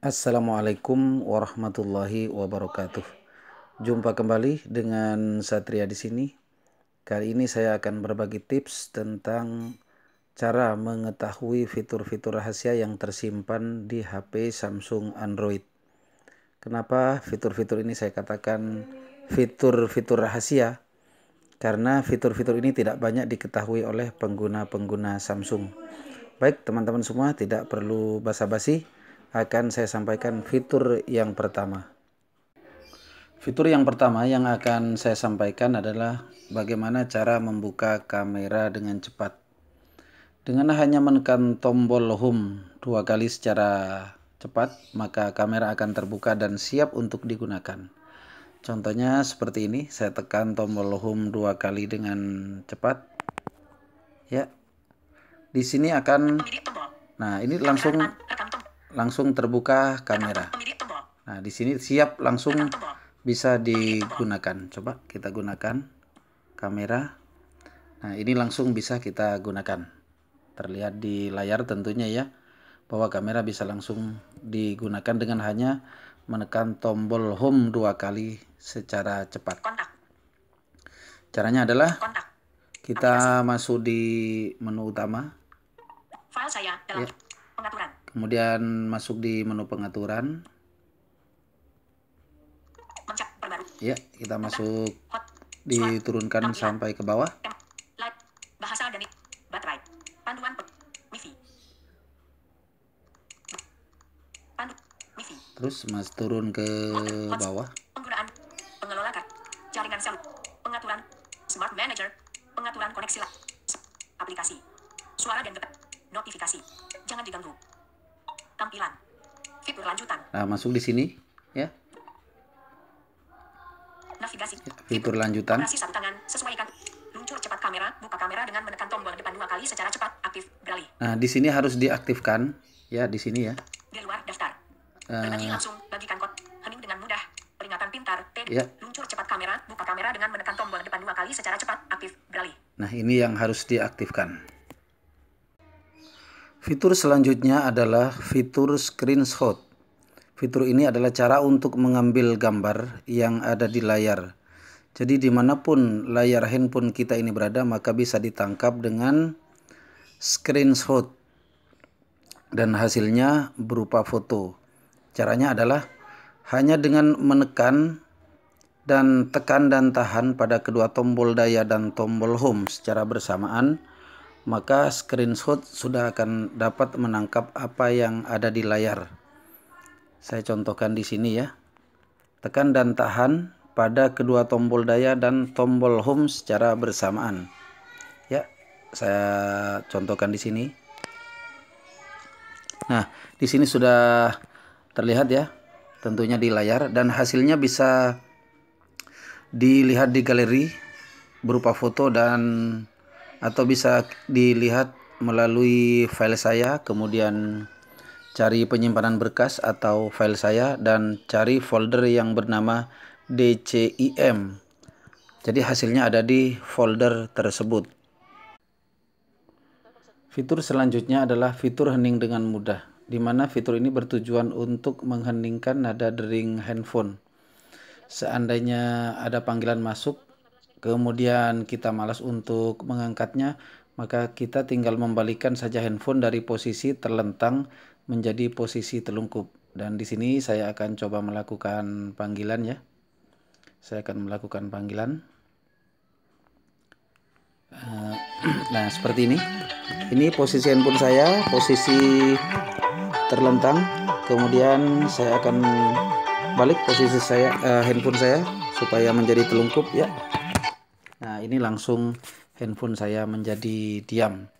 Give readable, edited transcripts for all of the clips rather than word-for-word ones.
Assalamualaikum warahmatullahi wabarakatuh. Jumpa kembali dengan Satria di sini. Kali ini saya akan berbagi tips tentang cara mengetahui fitur-fitur rahasia yang tersimpan di HP Samsung Android. Kenapa fitur-fitur ini saya katakan fitur-fitur rahasia? Karena fitur-fitur ini tidak banyak diketahui oleh pengguna-pengguna Samsung. Baik teman-teman semua, tidak perlu basa-basi, akan saya sampaikan fitur yang pertama. Fitur yang pertama yang akan saya sampaikan adalah bagaimana cara membuka kamera dengan cepat. Dengan hanya menekan tombol home 2 kali secara cepat, maka kamera akan terbuka dan siap untuk digunakan. Contohnya seperti ini, saya tekan tombol home 2 kali dengan cepat. Ya. Di sini akan ini langsung terbuka kamera. Nah, di sini siap langsung bisa digunakan. Coba kita gunakan kamera. Nah, ini langsung bisa kita gunakan. Terlihat di layar tentunya ya, bahwa kamera bisa langsung digunakan dengan hanya menekan tombol home 2 kali secara cepat. Caranya adalah kita masuk di menu utama. File saya dalam pengaturan. Kemudian masuk di menu pengaturan. Ya, kita masuk, diturunkan sampai ke bawah. Bahasa dan baterai. Panduan Wi-Fi. Terus mas turun ke bawah. Penggunaan pengelola jaringan sel, pengaturan Smart Manager, pengaturan koneksi aplikasi, suara dan notifikasi, jangan diganggu. Tampilan, fitur lanjutan. Nah, masuk di sini ya. Navigasi, fitur lanjutan. Operasi satu tangan, sesuaikan. Luncur cepat kamera, buka kamera dengan menekan tombol depan 2 kali secara cepat, aktif, beralih. Nah, di sini harus diaktifkan ya, di sini ya. Di luar daftar. Berbagi langsung, bagikan kod, hening dengan mudah. Peringatan pintar, ya. Luncur cepat kamera, buka kamera dengan menekan tombol depan 2 kali secara cepat, aktif, beralih. Nah, ini yang harus diaktifkan. Fitur selanjutnya adalah fitur screenshot. Fitur ini adalah cara untuk mengambil gambar yang ada di layar. Jadi dimanapun layar handphone kita ini berada, maka bisa ditangkap dengan screenshot. Dan hasilnya berupa foto. Caranya adalah hanya dengan menekan dan tekan dan tahan pada kedua tombol daya dan tombol home secara bersamaan, maka screenshot sudah akan dapat menangkap apa yang ada di layar. Saya contohkan di sini ya. Tekan dan tahan pada kedua tombol daya dan tombol home secara bersamaan. Ya, saya contohkan di sini. Nah, di sini sudah terlihat ya, tentunya di layar, dan hasilnya bisa dilihat di galeri berupa foto dan atau bisa dilihat melalui file saya, kemudian cari penyimpanan berkas atau file saya dan cari folder yang bernama DCIM. Jadi hasilnya ada di folder tersebut. Fitur selanjutnya adalah fitur hening dengan mudah, di mana fitur ini bertujuan untuk mengheningkan nada dering handphone. Seandainya ada panggilan masuk, kemudian kita malas untuk mengangkatnya, maka kita tinggal membalikkan saja handphone dari posisi terlentang menjadi posisi telungkup. Dan di sini saya akan coba melakukan panggilan ya. Saya akan melakukan panggilan. Nah, seperti ini. Ini posisi handphone saya, posisi terlentang. Kemudian saya akan balik posisi saya, handphone saya supaya menjadi telungkup ya. Nah, ini langsung handphone saya menjadi diam.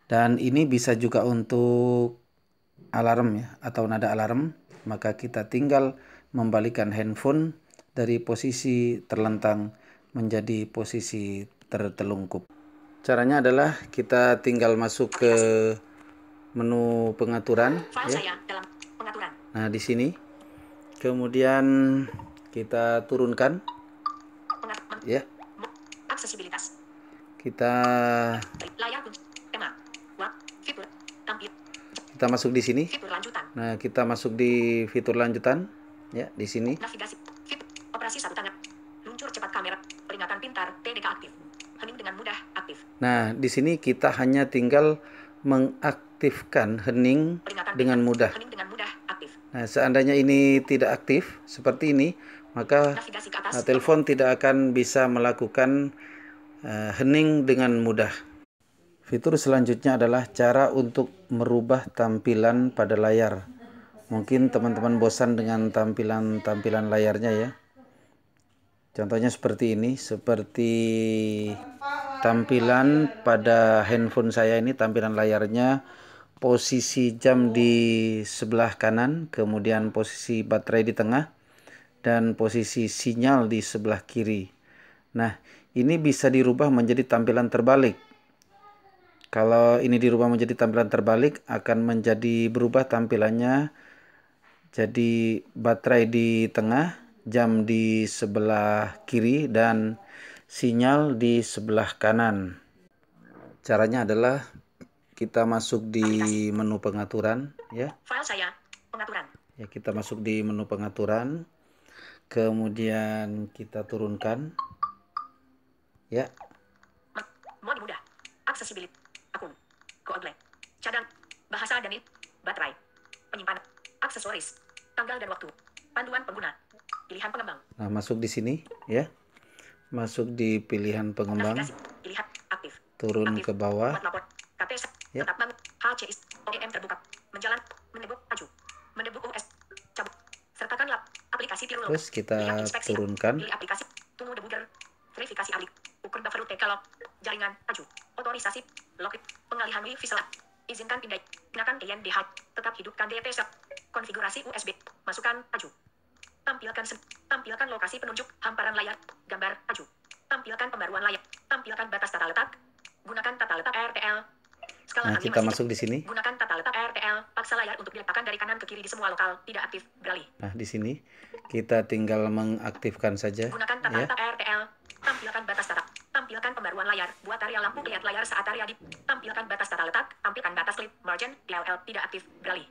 Dan ini bisa juga untuk alarm ya, atau nada alarm. Maka kita tinggal membalikkan handphone dari posisi terlentang menjadi posisi tertelungkup. Caranya adalah kita tinggal masuk ke menu pengaturan ya. Nah, di sini kemudian kita turunkan ya. Aksesibilitas. Kita kita masuk di sini. Fitur lanjutan. Nah, kita masuk di fitur lanjutan, ya, di sini. Navigasi. Operasi satu tangan. Luncur cepat kamera. Peringatan pintar. TDK aktif. Hening dengan mudah aktif. Nah, di sini kita hanya tinggal mengaktifkan hening dengan mudah. Hening dengan mudah aktif. Nah, seandainya ini tidak aktif seperti ini, maka telepon tidak akan bisa melakukan hening dengan mudah. Fitur selanjutnya adalah cara untuk merubah tampilan pada layar. Mungkin teman-teman bosan dengan tampilan layarnya ya. Contohnya seperti ini, seperti tampilan pada handphone saya ini, tampilan layarnya posisi jam di sebelah kanan, kemudian posisi baterai di tengah, dan posisi sinyal di sebelah kiri. Nah, ini bisa dirubah menjadi tampilan terbalik. Kalau ini dirubah menjadi tampilan terbalik, akan menjadi berubah tampilannya jadi baterai di tengah, jam di sebelah kiri, dan sinyal di sebelah kanan. Caranya adalah kita masuk di menu pengaturan, ya. File saya, pengaturan. Ya, kita masuk di menu pengaturan, kemudian kita turunkan, ya. Mode mudah, accessibility, akun, Google, cadang, bahasa dan baterai, penyimpanan, aksesoris, tanggal dan waktu, panduan pengguna, pilihan pengembang. Nah, masuk di sini, ya. Masuk di pilihan pengembang. Navigasi, pilihan aktif. Turun aktif. ke bawah. Buat lapor, KTS, Ya. tetap bangun, HCIS, OEM terbuka, menjalan, mendebuk maju, mendebuk US, cabut, sertakan aplikasi tiru. Terus kita turunkan. Pilih aplikasi, tunggu debugger, verifikasi alik, ukur buffer UTK log, jaringan, maju, otorisasi, log, pengalihan wifi selak, izinkan pindai, gunakan DND hide, tetap hidupkan DTS, konfigurasi USB, masukkan, maju. Tampilkan lokasi penunjuk, hamparan layar, gambar, maju. Tampilkan pembaruan layar, tampilkan batas tata letak, gunakan tata letak RTL. Skala Nah, kita masuk di sini. Gunakan tata letak RTL, paksa layar untuk diletakkan dari kanan ke kiri di semua lokal, tidak aktif, beralih. Nah, di sini kita tinggal mengaktifkan saja. Gunakan tata Ya. letak RTL, tampilkan batas tata, tampilkan pembaruan layar, buat area lampu lihat layar saat area di, tampilkan batas tata letak, tampilkan batas klip, margin, LL, tidak aktif, beralih.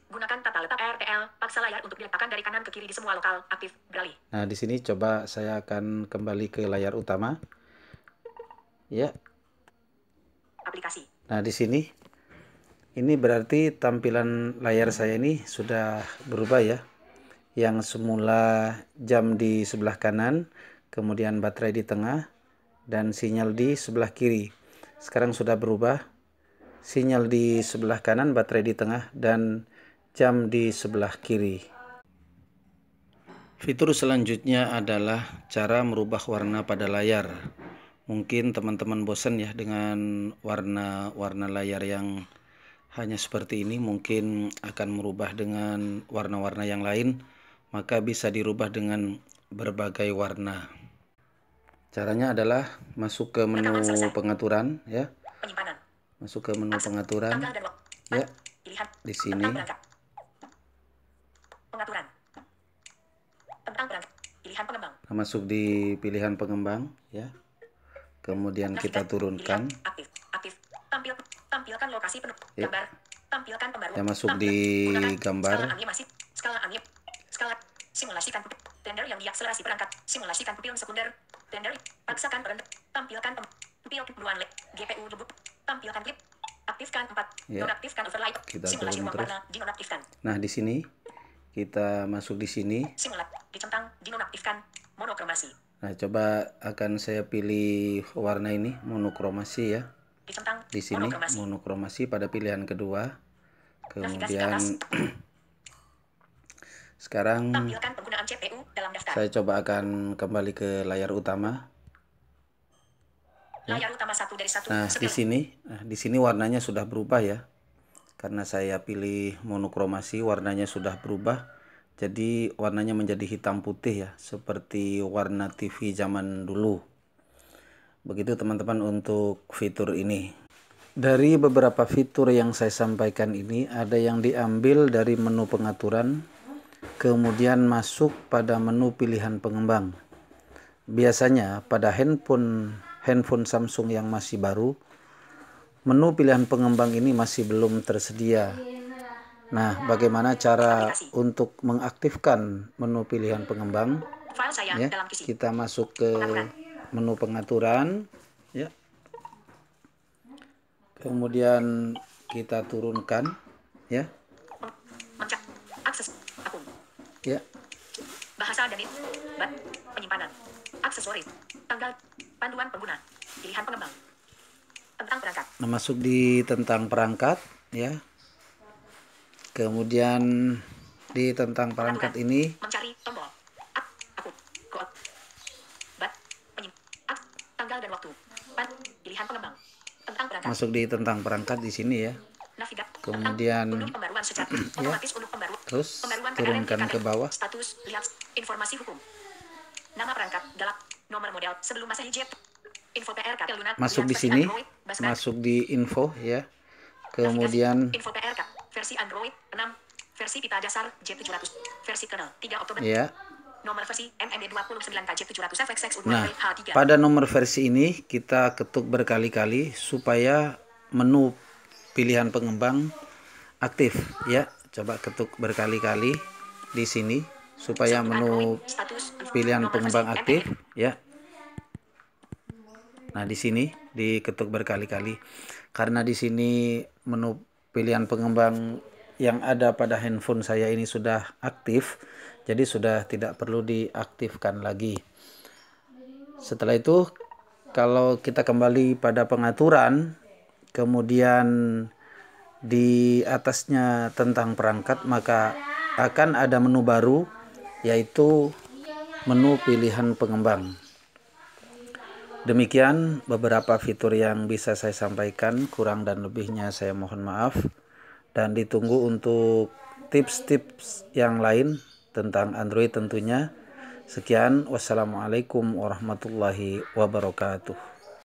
Gunakan tata letak RTL, paksa layar untuk diletakkan dari kanan ke kiri di semua lokal, aktif, beralih. Nah, di sini coba saya akan kembali ke layar utama. Ya. Aplikasi. Nah, di sini ini berarti tampilan layar saya ini sudah berubah ya. Yang semula jam di sebelah kanan, kemudian baterai di tengah, dan sinyal di sebelah kiri. Sekarang sudah berubah. Sinyal di sebelah kanan, baterai di tengah, dan jam di sebelah kiri. Fitur selanjutnya adalah cara merubah warna pada layar. Mungkin teman-teman bosan ya dengan warna layar yang hanya seperti ini, mungkin akan merubah dengan warna-warna yang lain, maka bisa dirubah dengan berbagai warna. Caranya adalah masuk ke menu pengaturan, ya. Penyimpanan. Masuk ke menu pengaturan, ya. Di sini. Pengaturan. Tentang berangkat. Pilihan pengembang. Nah, masuk di pilihan pengembang, ya. Kemudian kita turunkan. Aktif. Tampilkan lokasi penuh. Ya. Gambar. Tampilkan pembaruan. Ya, masuk di gambar. Skala simulasikan tender yang diakselerasi perangkat. Simulasikan pupil sekunder. Tender. Paksakan perangkat. Tampilkan pupil pemburuan GPU debug. Tampilkan klip. Aktifkan 4. Ya. Nonaktifkan overlay. Kita Simulasi turun ruang terus. warna dinonaktifkan. Nah, di sini kita masuk di sini. Simulat dicentang dinonaktifkan. Monokromasi. Nah, coba akan saya pilih warna ini, monokromasi ya. Dicentang Di sini monokromasi pada pilihan kedua. Kemudian sekarang tampilkan penggunaan CPU dalam daftar. saya coba akan kembali ke layar utama. Layar utama 1 dari 1. Nah, di sini warnanya sudah berubah ya. Karena saya pilih monokromasi, warnanya sudah berubah. Jadi warnanya menjadi hitam putih ya, seperti warna TV zaman dulu. Begitu teman-teman untuk fitur ini. Dari beberapa fitur yang saya sampaikan ini, ada yang diambil dari menu pengaturan, kemudian masuk pada menu pilihan pengembang. Biasanya pada handphone Samsung yang masih baru, menu pilihan pengembang ini masih belum tersedia. Nah, bagaimana cara untuk mengaktifkan menu pilihan pengembang? File saya Ya, dalam PC. kita masuk ke menu pengaturan, ya. Kemudian kita turunkan, ya. Akses akun. Ya. Bahasa dan penyimpanan. Aksesoris. Tanggal. Panduan pengguna. Pilihan pengembang. Tentang perangkat. Nah, masuk di tentang perangkat, ya. Kemudian di tentang perangkat ini mencari tombol. Akun. Kod. Tanggal dan waktu. Pilihan pengembang. Tentang perangkat. Masuk di tentang perangkat di sini ya. Kemudian ya, terus turunkan ke bawah. Status, lihat informasi hukum. Nama perangkat, galak, nomor model sebelum masa hijab. Info PRK lunak. Masuk di sini, masuk di info ya. Kemudian info PRK versi Android 6, versi pita dasar J700, versi kernel 3 Oktober. Ya. Nomor versi MMD 29 KJ700 FXX. Nah, pada nomor versi ini kita ketuk berkali-kali supaya menu pilihan pengembang aktif ya. Coba ketuk berkali-kali di sini supaya menu pilihan pengembang aktif ya. Nah, di sini diketuk berkali-kali karena di sini menu pilihan pengembang yang ada pada handphone saya ini sudah aktif, jadi sudah tidak perlu diaktifkan lagi. Setelah itu, kalau kita kembali pada pengaturan, kemudian di atasnya tentang perangkat, maka akan ada menu baru, yaitu menu pilihan pengembang. Demikian beberapa fitur yang bisa saya sampaikan, kurang dan lebihnya saya mohon maaf. Dan ditunggu untuk tips-tips yang lain tentang Android tentunya. Sekian, wassalamualaikum warahmatullahi wabarakatuh.